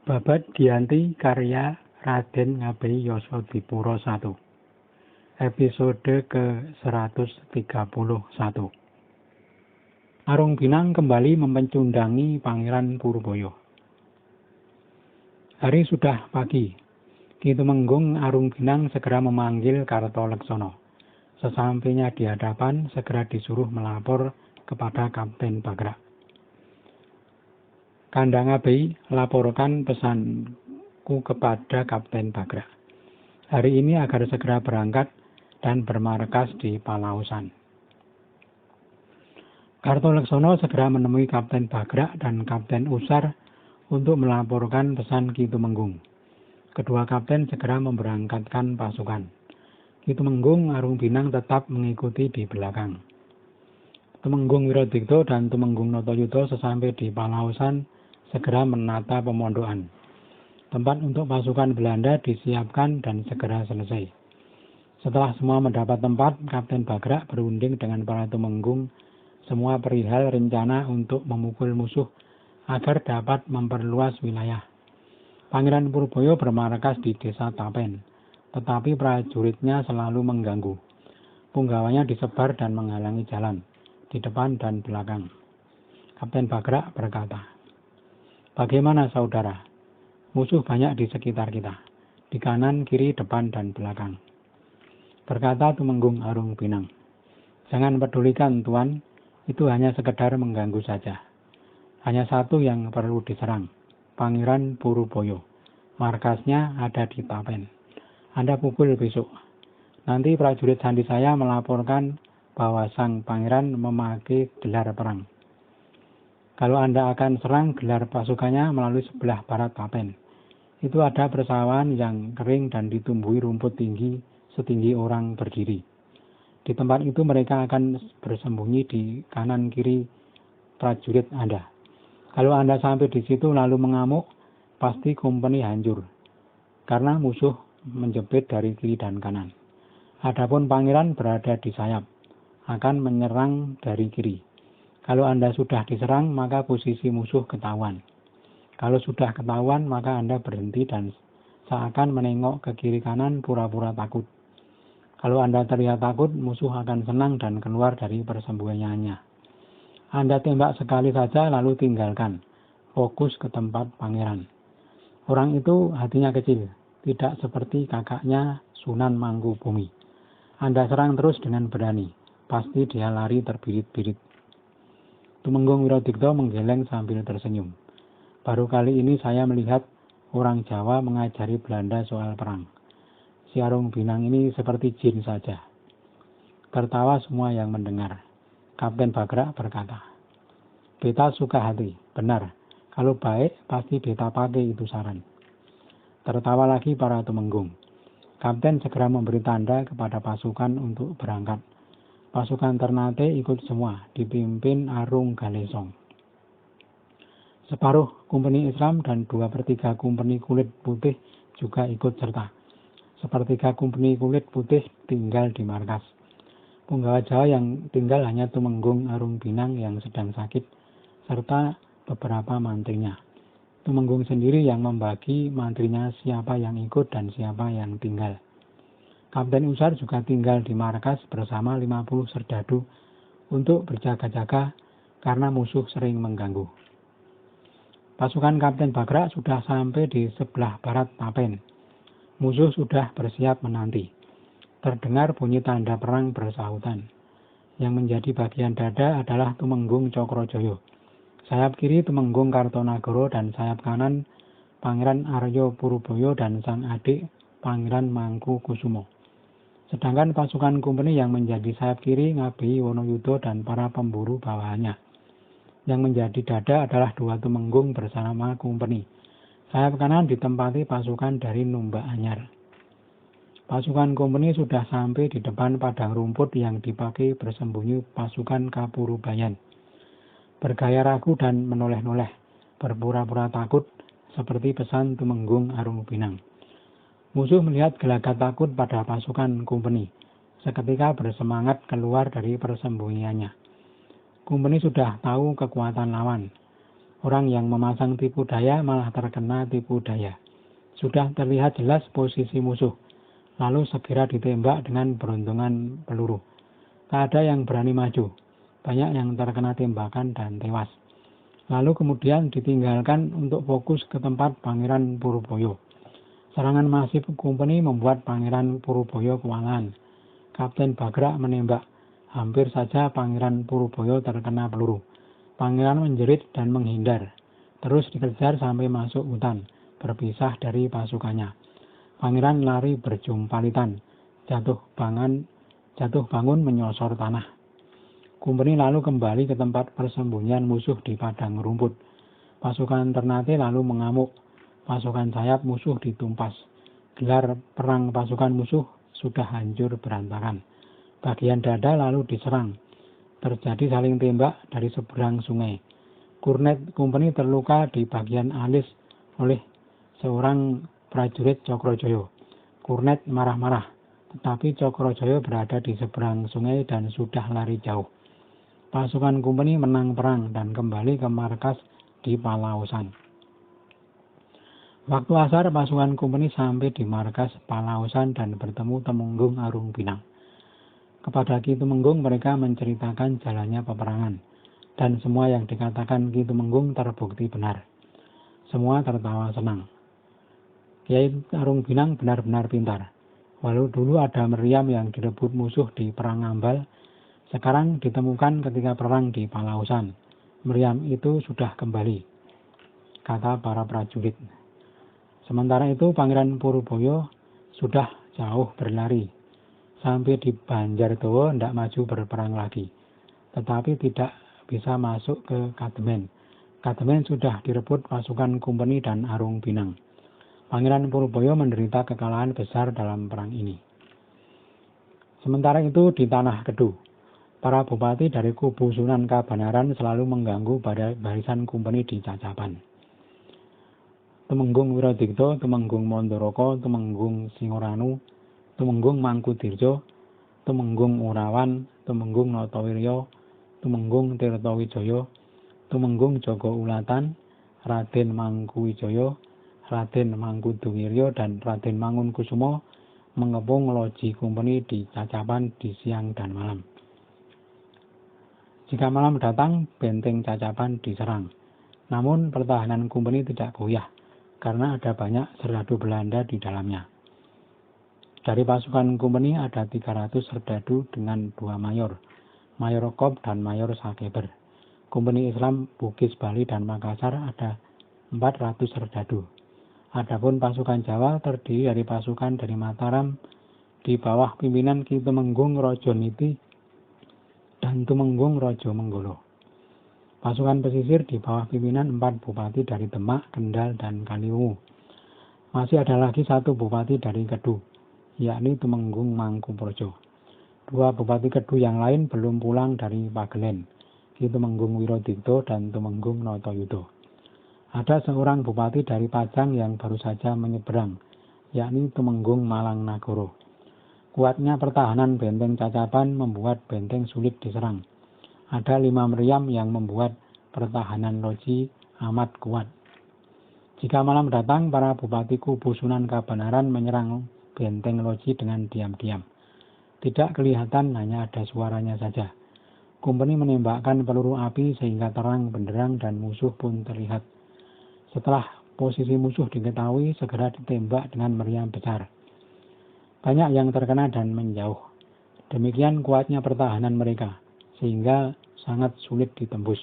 Babad Dianti karya Raden Ngabei Yosodipuro 1. Episode ke-131. Arung Binang kembali mempecundangi Pangeran Purbaya. Hari sudah pagi. Ki Tumenggung Arung Binang segera memanggil Kartoleksono. Sesampainya di hadapan, segera disuruh melapor kepada Kapten Bagrak. Kanda Ngabei, laporkan pesanku kepada Kapten Bagrak. Hari ini agar segera berangkat dan bermarkas di Palausan. Kartoleksono segera menemui Kapten Bagrak dan Kapten Usar untuk melaporkan pesan Ki Tumenggung. Kedua kapten segera memberangkatkan pasukan. Ki Tumenggung Arung Binang tetap mengikuti di belakang. Tumenggung Wirodikto dan Tumenggung Notoyudo sesampai di Palausan segera menata pemondokan. Tempat untuk pasukan Belanda disiapkan dan segera selesai. Setelah semua mendapat tempat, Kapten Bagrak berunding dengan para Tumenggung semua perihal rencana untuk memukul musuh agar dapat memperluas wilayah. Pangeran Purbaya bermarkas di desa Tapen, tetapi prajuritnya selalu mengganggu. Punggawanya disebar dan menghalangi jalan, di depan dan belakang. Kapten Bagrak berkata, "Bagaimana saudara? Musuh banyak di sekitar kita, di kanan, kiri, depan, dan belakang." Berkata Tumenggung Arung Binang, "Jangan pedulikan Tuan, itu hanya sekedar mengganggu saja. Hanya satu yang perlu diserang, Pangeran Purbaya. Markasnya ada di Tapen. Anda pukul besok. Nanti prajurit sandi saya melaporkan bahwa sang pangeran memakai gelar perang. Kalau Anda akan serang, gelar pasukannya melalui sebelah barat Tapen. Itu ada persawahan yang kering dan ditumbuhi rumput tinggi setinggi orang berdiri. Di tempat itu mereka akan bersembunyi di kanan kiri prajurit Anda. Kalau Anda sampai di situ lalu mengamuk, pasti kompeni hancur, karena musuh menjepit dari kiri dan kanan. Adapun pangeran berada di sayap, akan menyerang dari kiri. Kalau Anda sudah diserang, maka posisi musuh ketahuan. Kalau sudah ketahuan, maka Anda berhenti dan seakan menengok ke kiri kanan pura-pura takut. Kalau Anda terlihat takut, musuh akan senang dan keluar dari persembunyiannya. Anda tembak sekali saja lalu tinggalkan. Fokus ke tempat pangeran. Orang itu hatinya kecil, tidak seperti kakaknya Sunan Mangkubumi. Anda serang terus dengan berani, pasti dia lari terbirit-birit." Tumenggung Wirodikto menggeleng sambil tersenyum. "Baru kali ini saya melihat orang Jawa mengajari Belanda soal perang. Si Arung Binang ini seperti jin saja." Tertawa semua yang mendengar. Kapten Bagrak berkata, "Beta suka hati, benar. Kalau baik, pasti beta pakai itu saran." Tertawa lagi para Tumenggung. Kapten segera memberi tanda kepada pasukan untuk berangkat. Pasukan Ternate ikut semua, dipimpin Arung Galesong. Separuh kompeni Islam dan 2/3 kompeni kulit putih juga ikut serta. 1/3 kompeni kulit putih tinggal di markas. Punggawa Jawa yang tinggal hanya Tumenggung Arung Binang yang sedang sakit, serta beberapa mantrinya. Tumenggung sendiri yang membagi mantrinya siapa yang ikut dan siapa yang tinggal. Kapten Usar juga tinggal di markas bersama 50 serdadu untuk berjaga-jaga karena musuh sering mengganggu. Pasukan Kapten Bagrak sudah sampai di sebelah barat Tapen. Musuh sudah bersiap menanti. Terdengar bunyi tanda perang bersahutan. Yang menjadi bagian dada adalah Tumenggung Cokrojoyo. Sayap kiri Tumenggung Kartonagoro dan sayap kanan Pangeran Arya Purbaya dan sang adik Pangeran Mangkukusumo. Sedangkan pasukan kompeni yang menjadi sayap kiri Ngabei Wonoyudo dan para pemburu bawahannya. Yang menjadi dada adalah 2 Tumenggung bersama kompeni. Sayap kanan ditempati pasukan dari Numba Anyar. Pasukan kompeni sudah sampai di depan padang rumput yang dipakai bersembunyi pasukan Kapurubayan. Bergaya ragu dan menoleh-noleh, berpura-pura takut, seperti pesan Tumenggung Arung Binang. Musuh melihat gelagat takut pada pasukan kompeni, seketika bersemangat keluar dari persembunyiannya. Kompeni sudah tahu kekuatan lawan. Orang yang memasang tipu daya malah terkena tipu daya. Sudah terlihat jelas posisi musuh, lalu segera ditembak dengan beruntungan peluru. Tak ada yang berani maju, banyak yang terkena tembakan dan tewas. Lalu kemudian ditinggalkan untuk fokus ke tempat Pangeran Puruboyo. Serangan masif Company membuat Pangeran Puruboyo kewalahan. Kapten Bagrak menembak, hampir saja Pangeran Puruboyo terkena peluru. Pangeran menjerit dan menghindar, terus dikejar sampai masuk hutan, berpisah dari pasukannya. Pangeran lari berjumpalitan, jatuh bangun menyosor tanah. Company lalu kembali ke tempat persembunyian musuh di padang rumput. Pasukan Ternate lalu mengamuk, pasukan sayap musuh ditumpas. Gelar perang pasukan musuh sudah hancur berantakan. Bagian dada lalu diserang. Terjadi saling tembak dari seberang sungai. Kornet Company terluka di bagian alis oleh seorang prajurit Cokrojoyo. Kornet marah-marah, tetapi Cokrojoyo berada di seberang sungai dan sudah lari jauh. Pasukan Company menang perang dan kembali ke markas di Palaosan. Waktu asar pasukan Company sampai di markas Palaosan dan bertemu Temenggung Arung Pinang. Kepada Ki Tumenggung mereka menceritakan jalannya peperangan, dan semua yang dikatakan Ki Tumenggung terbukti benar. Semua tertawa senang. Kiai Arung Pinang benar-benar pintar. Walau dulu ada meriam yang direbut musuh di Perang Ambal, sekarang ditemukan ketika perang di Palaosan. Meriam itu sudah kembali, kata para prajurit. Sementara itu Pangeran Puruboyo sudah jauh berlari. Sampai di Banjardowo hendak maju berperang lagi, tetapi tidak bisa masuk ke Kademen. Kademen sudah direbut pasukan Company dan Arung Pinang. Pangeran Puruboyo menderita kekalahan besar dalam perang ini. Sementara itu di Tanah Kedu, para bupati dari kubu Sunan Kabanaran selalu mengganggu barisan Company di Cacapan. Tumenggung Wiradikto, Tumenggung Mondoroko, Tumenggung Singoranu, Tumenggung Mangkudirjo, Tumenggung Urawan, Tumenggung Notowiryo, Tumenggung Tirtowijoyo, Tumenggung Jogo Ulatan, Raden Mangkuwijoyo, Raden Mangkuduwiryo, dan Raden Mangunkusumo mengepung loji Company di Cacapan di siang dan malam. Jika malam datang, benteng Cacapan diserang. Namun pertahanan Company tidak goyah, karena ada banyak serdadu Belanda di dalamnya. Dari pasukan Company ada 300 serdadu dengan 2 mayor, Mayor Kop dan Mayor Sakeber. Company Islam Bugis, Bali, dan Makassar ada 400 serdadu. Adapun pasukan Jawa terdiri dari pasukan dari Mataram di bawah pimpinan Ki Tumenggung Rajoniti dan Tumenggung Rajo Menggolo. Pasukan pesisir di bawah pimpinan 4 bupati dari Demak, Kendal, dan Kaliwungu. Masih ada lagi 1 bupati dari Kedu, yakni Tumenggung Mangkuprojo. 2 bupati Kedu yang lain belum pulang dari Pagelen, Ki Tumenggung Wiradikto dan Tumenggung Notoyudo. Ada seorang bupati dari Pajang yang baru saja menyeberang, yakni Tumenggung Malang Nagoro. Kuatnya pertahanan benteng Cacapan membuat benteng sulit diserang. Ada 5 meriam yang membuat pertahanan loji amat kuat. Jika malam datang, para bupati kubu Sunan Kabanaran menyerang benteng loji dengan diam-diam. Tidak kelihatan, hanya ada suaranya saja. Company menembakkan peluru api sehingga terang benderang dan musuh pun terlihat. Setelah posisi musuh diketahui, segera ditembak dengan meriam besar. Banyak yang terkena dan menjauh. Demikian kuatnya pertahanan mereka, sehingga sangat sulit ditembus.